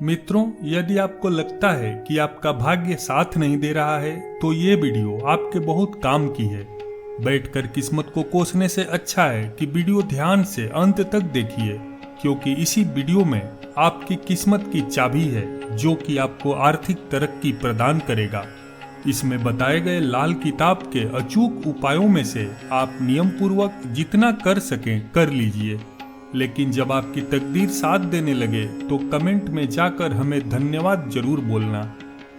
मित्रों, यदि आपको लगता है कि आपका भाग्य साथ नहीं दे रहा है तो ये वीडियो आपके बहुत काम की है। बैठकर किस्मत को कोसने से अच्छा है कि वीडियो ध्यान से अंत तक देखिए, क्योंकि इसी वीडियो में आपकी किस्मत की चाबी है जो कि आपको आर्थिक तरक्की प्रदान करेगा। इसमें बताए गए लाल किताब के अचूक उपायों में से आप नियम पूर्वक जितना कर सकें कर लीजिए, लेकिन जब आपकी तकदीर साथ देने लगे तो कमेंट में जाकर हमें धन्यवाद जरूर बोलना।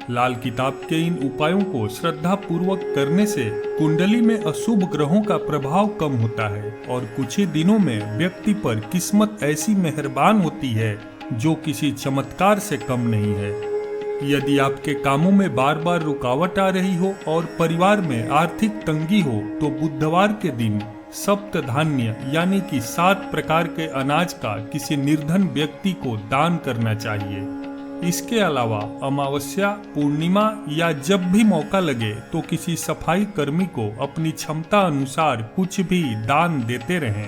लाल किताब के इन उपायों को श्रद्धा पूर्वक करने से कुंडली में अशुभ ग्रहों का प्रभाव कम होता है और कुछ ही दिनों में व्यक्ति पर किस्मत ऐसी मेहरबान होती है जो किसी चमत्कार से कम नहीं है। यदि आपके कामों में बार बार रुकावट आ रही हो और परिवार में आर्थिक तंगी हो तो बुधवार के दिन सप्त धान्य यानी कि 7 प्रकार के अनाज का किसी निर्धन व्यक्ति को दान करना चाहिए। इसके अलावा अमावस्या, पूर्णिमा या जब भी मौका लगे तो किसी सफाई कर्मी को अपनी क्षमता अनुसार कुछ भी दान देते रहें।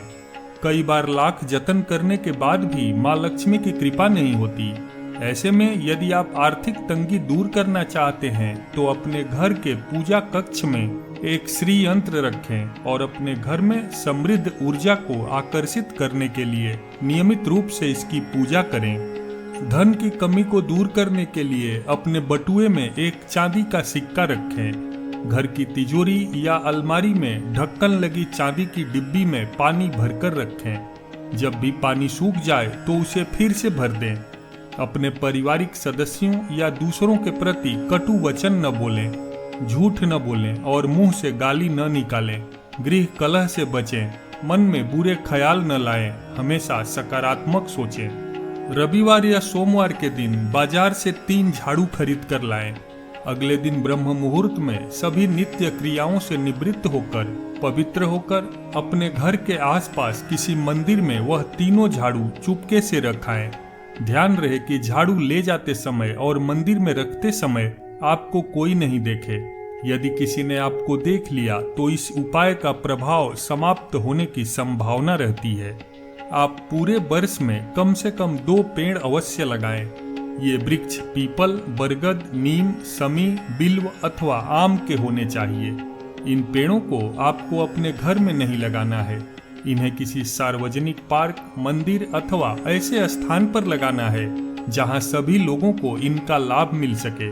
कई बार लाख जतन करने के बाद भी माँ लक्ष्मी की कृपा नहीं होती। ऐसे में यदि आप आर्थिक तंगी दूर करना चाहते हैं तो अपने घर के पूजा कक्ष में एक श्री यंत्र रखें और अपने घर में समृद्ध ऊर्जा को आकर्षित करने के लिए नियमित रूप से इसकी पूजा करें। धन की कमी को दूर करने के लिए अपने बटुए में एक चांदी का सिक्का रखें। घर की तिजोरी या अलमारी में ढक्कन लगी चांदी की डिब्बी में पानी भरकर रखें। जब भी पानी सूख जाए तो उसे फिर से भर दें। अपने पारिवारिक सदस्यों या दूसरों के प्रति कटु वचन न बोलें, झूठ न बोलें और मुंह से गाली न निकालें। गृह कलह से बचें, मन में बुरे ख्याल न लाएं, हमेशा सकारात्मक सोचें। रविवार या सोमवार के दिन बाजार से 3 झाड़ू खरीद कर लाएं। अगले दिन ब्रह्म मुहूर्त में सभी नित्य क्रियाओं से निवृत्त होकर पवित्र होकर अपने घर के आसपास किसी मंदिर में वह तीनों झाड़ू चुपके से रखाएं। ध्यान रहे कि झाड़ू ले जाते समय और मंदिर में रखते समय आपको कोई नहीं देखे। यदि किसी ने आपको देख लिया तो इस उपाय का प्रभाव समाप्त होने की संभावना रहती है। आप पूरे वर्ष में कम से कम 2 पेड़ अवश्य लगाएं। ये वृक्ष पीपल, बरगद, नीम, समी, बिल्व अथवा आम के होने चाहिए। इन पेड़ों को आपको अपने घर में नहीं लगाना है। इन्हें किसी सार्वजनिक पार्क, मंदिर अथवा ऐसे स्थान पर लगाना है जहां सभी लोगों को इनका लाभ मिल सके।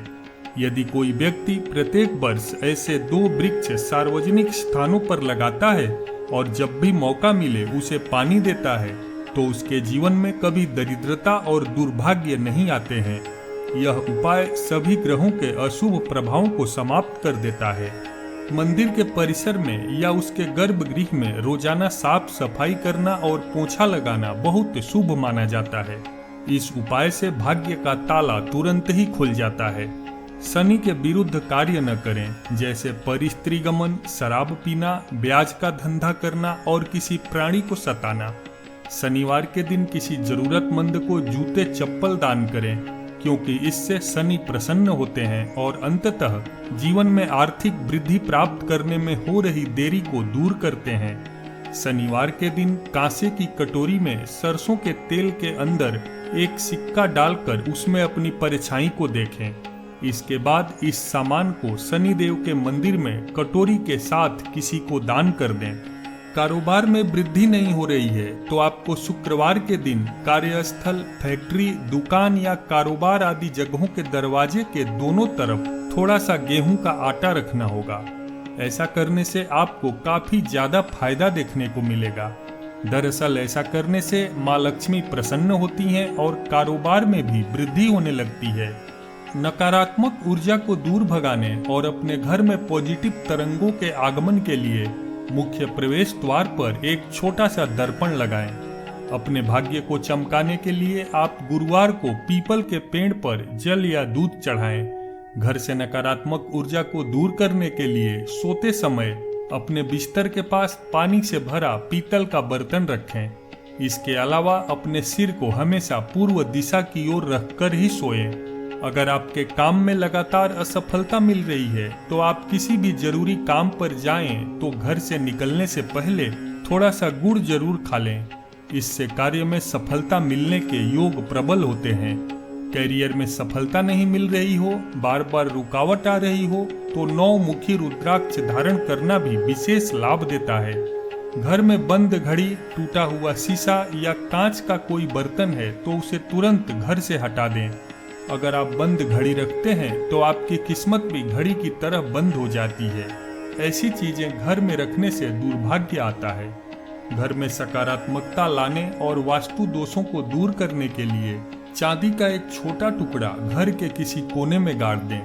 यदि कोई व्यक्ति प्रत्येक वर्ष ऐसे 2 वृक्ष सार्वजनिक स्थानों पर लगाता है और जब भी मौका मिले उसे पानी देता है तो उसके जीवन में कभी दरिद्रता और दुर्भाग्य नहीं आते हैं। यह उपाय सभी ग्रहों के अशुभ प्रभावों को समाप्त कर देता है। मंदिर के परिसर में या उसके गर्भगृह में रोजाना साफ सफाई करना और पोछा लगाना बहुत शुभ माना जाता है। इस उपाय से भाग्य का ताला तुरंत ही खुल जाता है। शनि के विरुद्ध कार्य न करें, जैसे परिस्त्रीगमन, शराब पीना, ब्याज का धंधा करना और किसी प्राणी को सताना। शनिवार के दिन किसी जरूरतमंद को जूते चप्पल दान करें, क्योंकि इससे शनि प्रसन्न होते हैं और अंततः जीवन में आर्थिक वृद्धि प्राप्त करने में हो रही देरी को दूर करते हैं। शनिवार के दिन कांसे की कटोरी में सरसों के तेल के अंदर एक सिक्का डालकर उसमें अपनी परछाई को देखें। इसके बाद इस सामान को शनिदेव के मंदिर में कटोरी के साथ किसी को दान कर दें। कारोबार में वृद्धि नहीं हो रही है तो आपको शुक्रवार के दिन कार्यस्थल, फैक्ट्री, दुकान या कारोबार आदि जगहों के दरवाजे के दोनों तरफ थोड़ा सा गेहूं का आटा रखना होगा। ऐसा करने से आपको काफी ज्यादा फायदा देखने को मिलेगा। दरअसल ऐसा करने से माँ लक्ष्मी प्रसन्न होती हैं और कारोबार में भी वृद्धि होने लगती है। नकारात्मक ऊर्जा को दूर भगाने और अपने घर में पॉजिटिव तरंगों के आगमन के लिए मुख्य प्रवेश द्वार पर एक छोटा सा दर्पण लगाएं। अपने भाग्य को चमकाने के लिए आप गुरुवार को पीपल के पेड़ पर जल या दूध चढ़ाएं। घर से नकारात्मक ऊर्जा को दूर करने के लिए सोते समय अपने बिस्तर के पास पानी से भरा पीतल का बर्तन रखें। इसके अलावा अपने सिर को हमेशा पूर्व दिशा की ओर रखकर ही सोएं। अगर आपके काम में लगातार असफलता मिल रही है तो आप किसी भी जरूरी काम पर जाएं तो घर से निकलने से पहले थोड़ा सा गुड़ जरूर खा लें। इससे कार्य में सफलता मिलने के योग प्रबल होते हैं। कैरियर में सफलता नहीं मिल रही हो, बार बार रुकावट आ रही हो, तो 9 मुखी रुद्राक्ष धारण करना भी विशेष लाभ देता है। घर में बंद घड़ी, टूटा हुआ शीशा या कांच का कोई बर्तन है तो उसे तुरंत घर से हटा दें। अगर आप बंद घड़ी रखते हैं तो आपकी किस्मत भी घड़ी की तरह बंद हो जाती है। ऐसी चीजें घर में रखने से दुर्भाग्य आता है। घर में सकारात्मकता लाने और वास्तु दोषों को दूर करने के लिए चांदी का एक छोटा टुकड़ा घर के किसी कोने में गाड़ दें।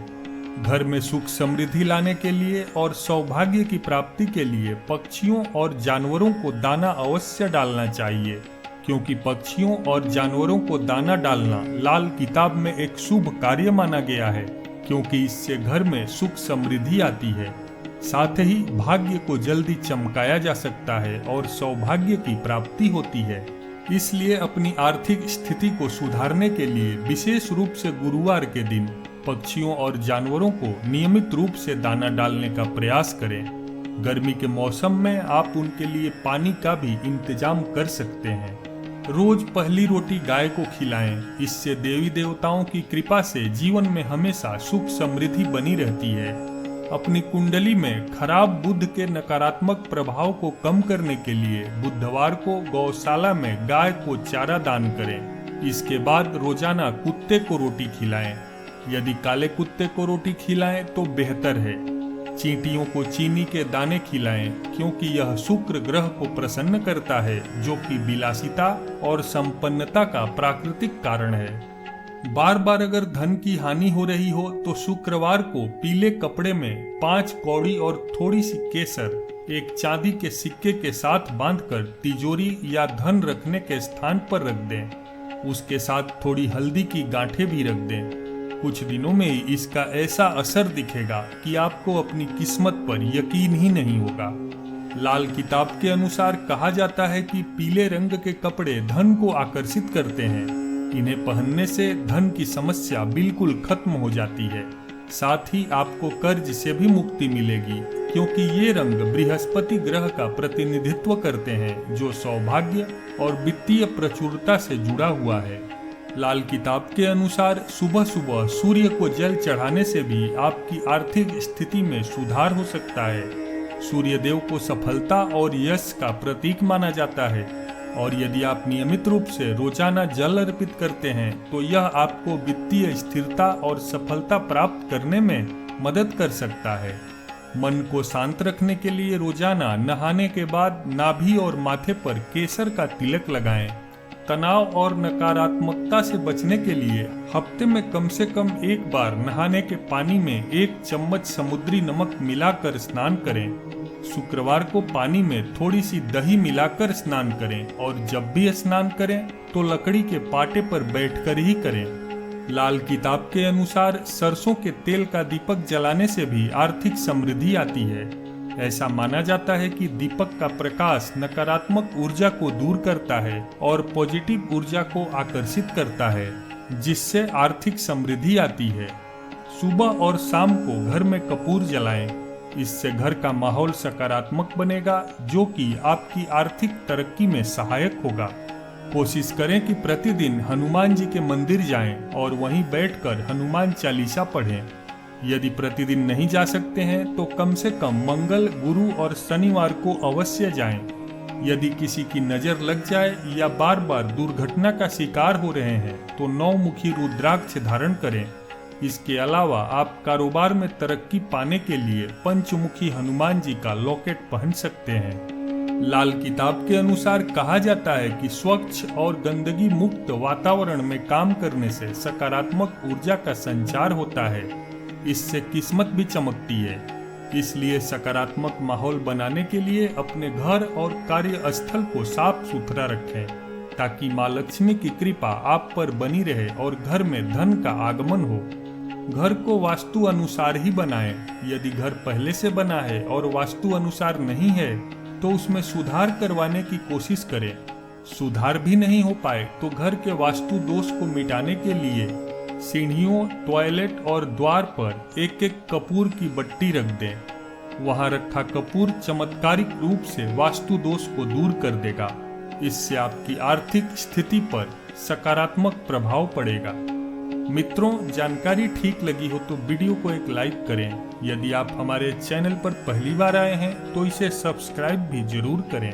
घर में सुख समृद्धि लाने के लिए और सौभाग्य की प्राप्ति के लिए पक्षियों और जानवरों को दाना अवश्य डालना चाहिए, क्योंकि पक्षियों और जानवरों को दाना डालना लाल किताब में एक शुभ कार्य माना गया है, क्योंकि इससे घर में सुख समृद्धि आती है। साथ ही भाग्य को जल्दी चमकाया जा सकता है और सौभाग्य की प्राप्ति होती है। इसलिए अपनी आर्थिक स्थिति को सुधारने के लिए विशेष रूप से गुरुवार के दिन पक्षियों और जानवरों को नियमित रूप से दाना डालने का प्रयास करें। गर्मी के मौसम में आप उनके लिए पानी का भी इंतजाम कर सकते हैं। रोज पहली रोटी गाय को खिलाएं। इससे देवी देवताओं की कृपा से जीवन में हमेशा सुख समृद्धि बनी रहती है। अपनी कुंडली में खराब बुध के नकारात्मक प्रभाव को कम करने के लिए बुधवार को गौशाला में गाय को चारा दान करें। इसके बाद रोजाना कुत्ते को रोटी खिलाएं। यदि काले कुत्ते को रोटी खिलाएं तो बेहतर है। चींटियों को चीनी के दाने खिलाएं, क्योंकि यह शुक्र ग्रह को प्रसन्न करता है, जो कि विलासिता और संपन्नता का प्राकृतिक कारण है। बार बार अगर धन की हानि हो रही हो तो शुक्रवार को पीले कपड़े में 5 कौड़ी और थोड़ी सी केसर एक चांदी के सिक्के के साथ बांधकर तिजोरी या धन रखने के स्थान पर रख दें। उसके साथ थोड़ी हल्दी की गांठें भी रख दें। कुछ दिनों में ही इसका ऐसा असर दिखेगा कि आपको अपनी किस्मत पर यकीन ही नहीं होगा। लाल किताब के अनुसार कहा जाता है कि पीले रंग के कपड़े धन को आकर्षित करते हैं। इन्हें पहनने से धन की समस्या बिल्कुल खत्म हो जाती है। साथ ही आपको कर्ज से भी मुक्ति मिलेगी, क्योंकि ये रंग बृहस्पति ग्रह का प्रतिनिधित्व करते हैं, जो सौभाग्य और वित्तीय प्रचुरता से जुड़ा हुआ है। लाल किताब के अनुसार सुबह सुबह सूर्य को जल चढ़ाने से भी आपकी आर्थिक स्थिति में सुधार हो सकता है। सूर्य देव को सफलता और यश का प्रतीक माना जाता है, और यदि आप नियमित रूप से रोजाना जल अर्पित करते हैं तो यह आपको वित्तीय स्थिरता और सफलता प्राप्त करने में मदद कर सकता है। मन को शांत रखने के लिए रोजाना नहाने के बाद नाभि और माथे पर केसर का तिलक लगाएं। तनाव और नकारात्मकता से बचने के लिए हफ्ते में कम से कम एक बार नहाने के पानी में 1 चम्मच समुद्री नमक मिलाकर स्नान करें। शुक्रवार को पानी में थोड़ी सी दही मिलाकर स्नान करें, और जब भी स्नान करें तो लकड़ी के पाटे पर बैठकर ही करें। लाल किताब के अनुसार सरसों के तेल का दीपक जलाने से भी आर्थिक समृद्धि आती है। ऐसा माना जाता है कि दीपक का प्रकाश नकारात्मक ऊर्जा को दूर करता है और पॉजिटिव ऊर्जा को आकर्षित करता है, जिससे आर्थिक समृद्धि आती है। सुबह और शाम को घर में कपूर जलाएं। इससे घर का माहौल सकारात्मक बनेगा, जो कि आपकी आर्थिक तरक्की में सहायक होगा। कोशिश करें कि प्रतिदिन हनुमान जी के मंदिर जाएं और वहीं बैठकर हनुमान चालीसा पढ़ें। यदि प्रतिदिन नहीं जा सकते हैं तो कम से कम मंगल, गुरु और शनिवार को अवश्य जाएं। यदि किसी की नजर लग जाए या बार बार दुर्घटना का शिकार हो रहे हैं तो 9 मुखी रुद्राक्ष धारण करें। इसके अलावा आप कारोबार में तरक्की पाने के लिए पंचमुखी हनुमान जी का लॉकेट पहन सकते हैं। लाल किताब के अनुसार कहा जाता है कि स्वच्छ और गंदगी मुक्त वातावरण में काम करने से सकारात्मक ऊर्जा का संचार होता है। इससे किस्मत भी चमकती है। इसलिए सकारात्मक माहौल बनाने के लिए अपने घर और कार्यस्थल को साफ सुथरा रखें, ताकि माँ लक्ष्मी की कृपा आप पर बनी रहे और घर में धन का आगमन हो। घर को वास्तु अनुसार ही बनाएं। यदि घर पहले से बना है और वास्तु अनुसार नहीं है तो उसमें सुधार करवाने की कोशिश करें। सुधार भी नहीं हो पाए तो घर के वास्तु दोष को मिटाने के लिए सीढ़ियों, टॉयलेट और द्वार पर एक एक कपूर की बट्टी रख दें। वहां रखा कपूर चमत्कारिक रूप से वास्तु दोष को दूर कर देगा। इससे आपकी आर्थिक स्थिति पर सकारात्मक प्रभाव पड़ेगा। मित्रों, जानकारी ठीक लगी हो तो वीडियो को एक लाइक करें। यदि आप हमारे चैनल पर पहली बार आए हैं तो इसे सब्सक्राइब भी जरूर करें।